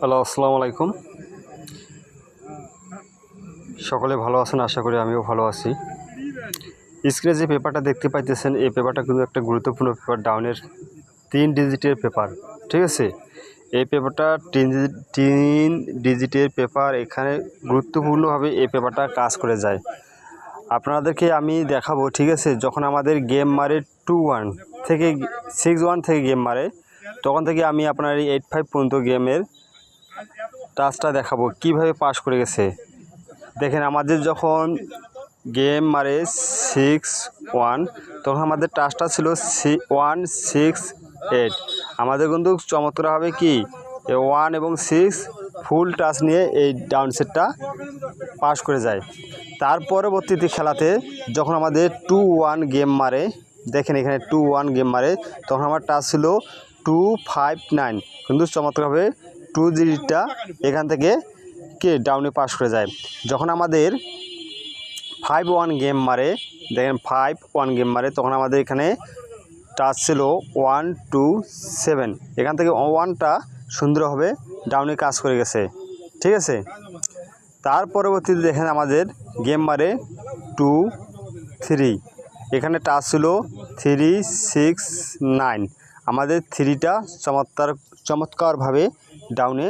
Hello, আসসালামু আলাইকুম। সকলে ভালো আছেন, আশা করি আমিও ভালো আছি। স্ক্রিনে যে পেপারটা দেখতে পাইতেছেন, এই পেপারটা কিন্তু একটা গুরুত্বপূর্ণ পেপার, ডাউনের 3 ডিজিটের পেপার। ঠিক আছে, এই পেপারটা 3 ডিজিটের পেপার। এখানে গুরুত্বপূর্ণভাবে এই পেপারটা কাজ করে যায়। আপনাদেরকে আমি দেখাবো। ঠিক আছে, যখন আমাদের গেম মারে 2-1 থেকে 6-1 থেকে গেম মারে, তখন থেকে আমি আপনার এই 8-5 পর্যন্ত গেমের টাচটা দেখাবো কিভাবে পাস করে গেছে। দেখেন, আমাদের যখন গেম মারে 6-1, তখন আমাদের টাচটা ছিল 1-6-8। আমাদের কিন্তু চমৎকারভাবে কি 1 এবং 6 ফুল টাচ নিয়ে এই ডাউন সেটটা পাস করে যায়। তার পরবর্তীতে খেলাতে যখন আমাদের 2-1 গেম মারে, দেখেন এখানে 2-1 গেম মারে, তখন আমার টাচ ছিল 2-5-9। কিন্তু চমৎকারভাবে 2 ডিজিটটা এখান থেকে কে ডাউনে পাস করে যায়। যখন আমাদের 5-1 গেম মারে, দেখেন 5-1 গেম মারে, তখন আমাদের এখানে টাচ ছিল 1-2-7। এখান থেকে 1টা সুন্দরভাবে ডাউনে কাজ করে গেছে। ঠিক আছে, তার পরবর্তীতে দেখেন আমাদের গেম মারে 2-3, এখানে টাচ ছিল 3-6-9। আমাদের 3টা চমৎকারভাবে ডাউনে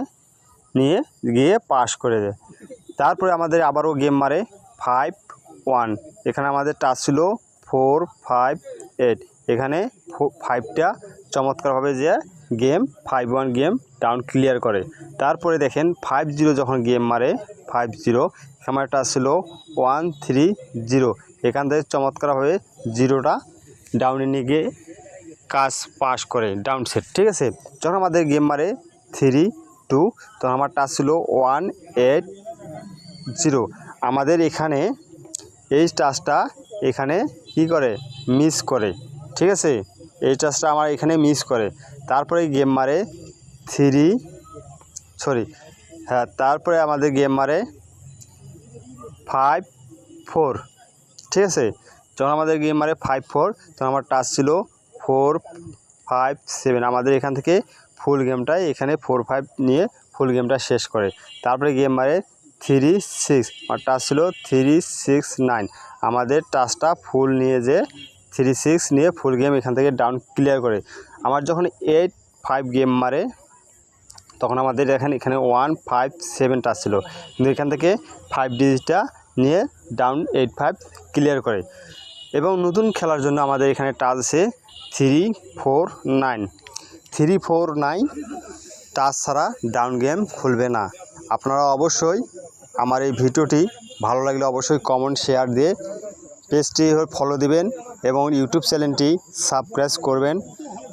নিয়ে গিয়ে পাস করে দেয়। তারপরে আমাদের আবারও গেম মারে 5-1, এখানে আমাদের টাচ ছিল 4-5-8। এখানে 5টা চমৎকারভাবে যে গেম 5-1 গেম ডাউন ক্লিয়ার করে। তারপরে দেখেন 5-0 যখন গেম মারে, 5-0 আমার টাচ ছিল 1-3-0। এখান থেকে চমৎকারভাবে 0টা ডাউনে নিয়ে গিয়ে কাজ পাস করে ডাউন সেট। ঠিক আছে, যখন আমাদের গেম মারে 3-2, তখন আমার টাচ ছিল 1-8-0। আমাদের এখানে এই টাচটা এখানে কি করে মিস করে। ঠিক আছে, এই টাচটা আমার এখানে মিস করে। তারপরে গেম মারে তারপরে আমাদের গেম মারে 5-4। ঠিক আছে, যখন আমাদের গেম মারে 5-4, তখন আমার টাচ ছিল 4-5-7। আমাদের এখান থেকে ফুল গেমটাই এখানে 4-5 নিয়ে ফুল গেমটা শেষ করে। তারপরে গেম মারে 3-6, আমার টাচ ছিল 3-6-9। আমাদের টাচটা ফুল নিয়ে যে 3-6 নিয়ে ফুল গেম এখান থেকে ডাউন ক্লিয়ার করে। আমার যখন 8-5 গেম মারে, তখন আমাদের এখানে 1-5-7 টাচ ছিল, কিন্তু এখান থেকে 5 ডিজিটটা নিয়ে ডাউন 8-5 ক্লিয়ার করে। এবং নতুন খেলার জন্য আমাদের এখানে টাচ আছে 3-4-9। 3-4-9 টাচ ছাড়া ডাউন গেম খুলবে না। আপনারা অবশ্যই আমার এই ভিডিওটি ভালো লাগলে অবশ্যই কমেন্ট শেয়ার দিয়ে পেজটি ফলো দিবেন এবং ইউটিউব চ্যানেলটি সাবস্ক্রাইব করবেন,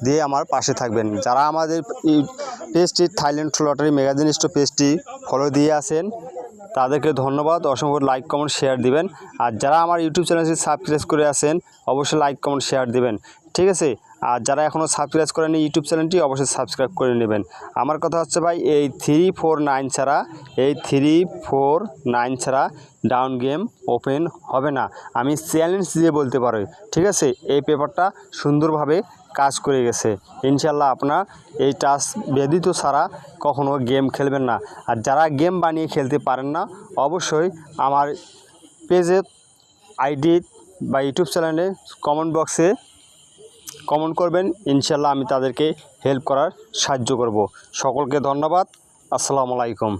দিয়ে আমার পাশে থাকবেন। যারা আমাদের পেজটি থাইল্যান্ড লটারি ম্যাগাজিন স্টোর পেজটি ফলো দিয়ে আসেন, তাদেরকে ধন্যবাদ। অসংখ্য লাইক কমেন্ট শেয়ার দিবেন। আর যারা আমার ইউটিউব চ্যানেলটি সাবস্ক্রাইব করে আসেন, অবশ্যই লাইক কমেন্ট শেয়ার দিবেন। ঠিক আছে, আর যারা এখনও সাবস্ক্রাইব করেনি ইউটিউব চ্যানেলটি, অবশ্যই সাবস্ক্রাইব করে নেবেন। আমার কথা হচ্ছে ভাই, এই 3-4-9 ছাড়া ডাউন গেম ওপেন হবে না। আমি চ্যালেঞ্জ দিয়ে বলতে পারি। ঠিক আছে, এই পেপারটা সুন্দরভাবে কাজ করে গেছে। ইনশাল্লাহ আপনার এই টাচ ব্যতীত ছাড়া কখনো গেম খেলবেন না। আর যারা গেম বানিয়ে খেলতে পারেন না, অবশ্যই আমার পেজে আইডি বা ইউটিউব চ্যানেলে কমেন্ট বক্সে কমেন্ট করবেন। ইনশাল্লাহ আমি তাদেরকে হেল্প করার সাহায্য করব। সকলকে ধন্যবাদ। আসসালামু আলাইকুম।